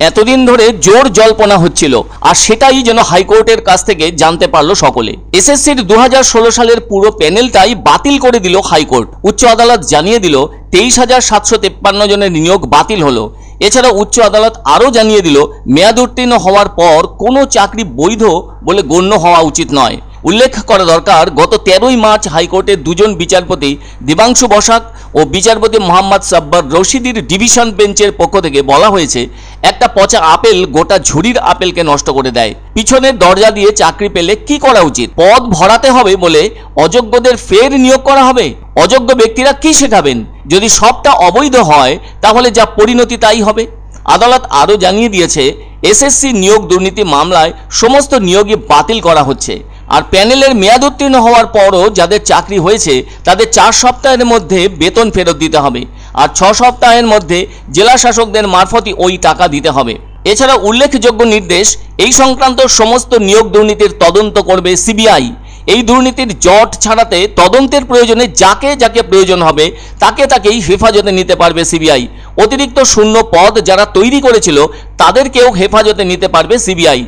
এতদিন ধরে জোর জল্পনা হচ্ছিল, আর সেটাই যেন হাইকোর্টের কাছ থেকে জানতে পারলো সকলে। এসএসসির 2016 সালের পুরো প্যানেলটাই বাতিল করে দিল হাইকোর্ট। উচ্চ আদালত জানিয়ে দিল 23,753 জনের নিয়োগ বাতিল হলো। এছাড়া উচ্চ আদালত আরও জানিয়ে দিল মেয়াদ উত্তীর্ণ হওয়ার পর কোনো চাকরি বৈধ বলে গণ্য হওয়া উচিত নয়। উল্লেখ করা দরকার, গত 13ই মার্চ হাইকোর্টের দুজন বিচারপতি দেবাংশু বসাক ও বিচারপতি মোহাম্মদ সাব্বার রশিদির ডিভিশন বেঞ্চের পক্ষ থেকে বলা হয়েছে, একটা পচা আপেল গোটা ঝুড়ির আপেলকে নষ্ট করে দেয়। পিছনের দরজা দিয়ে চাকরি পেলে কি করা উচিত? পদ ভরাতে হবে বলে অযোগ্যদের ফের নিয়োগ করা হবে? অযোগ্য ব্যক্তিরা কি শেখাবেন? যদি সবটা অবৈধ হয় তাহলে যা পরিণতি তাই হবে। আদালত আরও জানিয়ে দিয়েছে, এসএসসি নিয়োগ দুর্নীতি মামলায় সমস্ত নিয়োগই বাতিল করা হচ্ছে। আর প্যানেলের মেয়াদ উত্তীর্ণ হওয়ার পরও যাদের চাকরি হয়েছে তাদের 4 সপ্তাহের মধ্যে বেতন ফেরত দিতে হবে, আর 6 সপ্তাহের মধ্যে জেলা শাসকদের মারফতই ওই টাকা দিতে হবে। এছাড়া উল্লেখযোগ্য নির্দেশ, এই সংক্রান্ত সমস্ত নিয়োগ দুর্নীতির তদন্ত করবে সিবিআই। এই দুর্নীতির জট ছাড়াতে তদন্তের প্রয়োজনে যাকে যাকে প্রয়োজন হবে তাকেই হেফাজতে নিতে পারবে সিবিআই। অতিরিক্ত শূন্য পদ যারা তৈরি করেছিল তাদেরকেও হেফাজতে নিতে পারবে সিবিআই।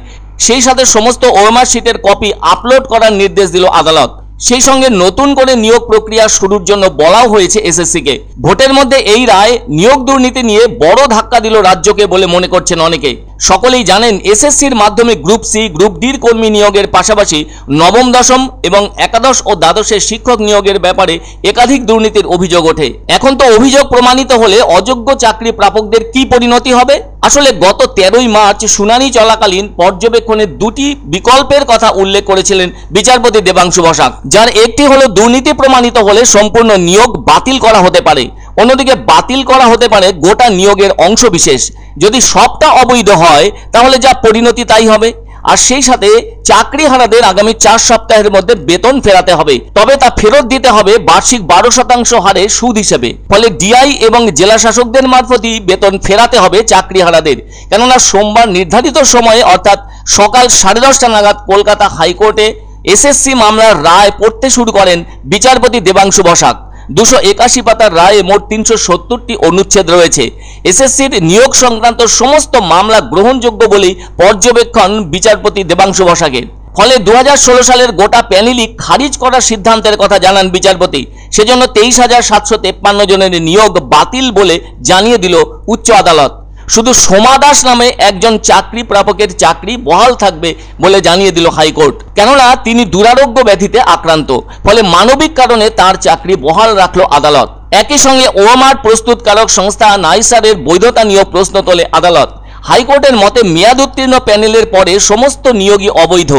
সেই সাথে সমস্ত ওএমআর শিটের কপি আপলোড করার নির্দেশ দিল আদালত। সেই সঙ্গে নতুন করে নিয়োগ প্রক্রিয়া শুরুর জন্য বলাও হয়েছে এসএসসিকে। ভোটের মধ্যে এই রায় নিয়োগ দুর্নীতি নিয়ে বড় ধাক্কা দিল রাজ্যকে বলে মনে করছেন অনেকে। সকলেই জানেন, এসএসসির মাধ্যমে গ্রুপ সি, গ্রুপ ডির কর্মী নিয়োগের পাশাপাশি নবম, দশম এবং একাদশ ও দ্বাদশের শিক্ষক নিয়োগের ব্যাপারে একাধিক দুর্নীতির অভিযোগ ওঠে। এখন তো অভিযোগ প্রমাণিত হলে অযোগ্য চাকরি প্রাপকদের কি পরিণতি হবে? আসলে গত 13ই মার্চ শুনানি চলাকালীন পর্যবেক্ষণে দুটি বিকল্পের কথা উল্লেখ করেছিলেন বিচারপতি দেবাংশু বসাক, যার একটি হলো দুর্নীতি প্রমাণিত হলে সম্পূর্ণ নিয়োগ বাতিল করা হতে পারে, অন্যদিকে বাতিল করা হতে পারে গোটা নিয়োগের অংশ বিশেষ। যদি সবটা অবৈধ হয় তাহলে যা পরিণতি তাই হবে। আর সেই সাথে চাকরিহারাদের আগামী 4 সপ্তাহের মধ্যে বেতন ফেরাতে হবে, তবে তা ফেরত দিতে হবে বার্ষিক 12% হারে সুদ হিসেবে। ফলে ডিআই এবং জেলা শাসকদের মারফতই বেতন ফেরাতে হবে চাকরিহারাদের। কেননা সোমবার নির্ধারিত সময়ে অর্থাৎ সকাল 10:30 নাগাদ কলকাতা হাইকোর্টে এসএসসি মামলার রায় পড়তে শুরু করেন বিচারপতি দেবাংশু বসাক। 281 পাতার রায়ে মোট 370টি অনুচ্ছেদ রয়েছে। এসএসসির নিয়োগ সংক্রান্ত সমস্ত মামলা গ্রহণযোগ্য বলেই পর্যবেক্ষণ বিচারপতি দেবাংশু বসাকের। ফলে 2016 সালের গোটা প্যানেলই খারিজ করার সিদ্ধান্তের কথা জানান বিচারপতি। সেজন্য 23,753 জনের নিয়োগ বাতিল বলে জানিয়ে দিল উচ্চ আদালত। শুধু সোমা দাস নামে একজন চাকরি প্রাপকের চাকরি বহাল থাকবে বলে জানিয়ে দিল হাইকোর্ট। কেননা তিনি দুরারোগ্য ব্যাধিতে আক্রান্ত, ফলে মানবিক কারণে তার চাকরি বহাল রাখলো আদালত। একই সঙ্গে ওএমআর প্রস্তুতকারক সংস্থা নাইসারের বৈধতা নিয়েও প্রশ্ন তোলে আদালত। হাইকোর্টের মতে মেয়াদ উত্তীর্ণ প্যানেলের পরে সমস্ত নিয়োগই অবৈধ।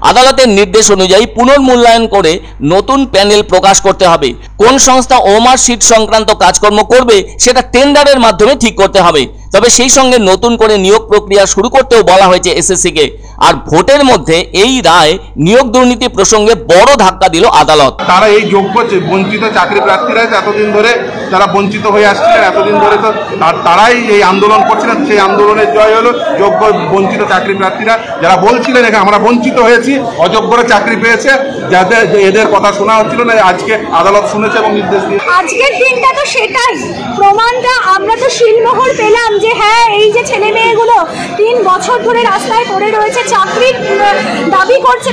আদালতের নির্দেশ অনুযায়ী পুনর্মূল্যায়ন করে নতুন প্যানেল প্রকাশ করতে হবে। কোন সংস্থা ওএমআর শিট সংক্রান্ত কাজকর্ম করবে সেটা টেন্ডারের মাধ্যমে ঠিক করতে হবে। তবে সেই সঙ্গে নতুন করে নিয়োগ প্রক্রিয়া শুরু করতেও বলা হয়েছে এসএসসিকে। আর ভোটের মধ্যে এই রায় নিয়োগ দুর্নীতি প্রসঙ্গে বড় ধাক্কা দিল আদালত। তারা এই যোগ্য বঞ্চিত চাকরি প্রার্থীরা এতদিন ধরে যারা বঞ্চিত হয়ে আসছিলেন, এতদিন ধরে তো তারাই এই আন্দোলন করছিলেন। সেই আন্দোলনের জয় হলো যোগ্য বঞ্চিত চাকরি প্রার্থীরা, যারা বলছিলেন আমরা বঞ্চিত হয়েছি, অযোগ্যরা চাকরি পেয়েছে, যাদের এদের কথা শোনা হচ্ছিল না, আজকে আদালত শুনেছে এবং নির্দেশ দিয়েছে। আজকের দিনটা তো সেটাই প্রমাণটা, আমরা তো শিলমোহর পেলাম যে হ্যাঁ, এই যে ছেলে মেয়েগুলো 3 বছর ধরে রাস্তায় পড়ে রয়েছে, চাকরির দাবি করছে।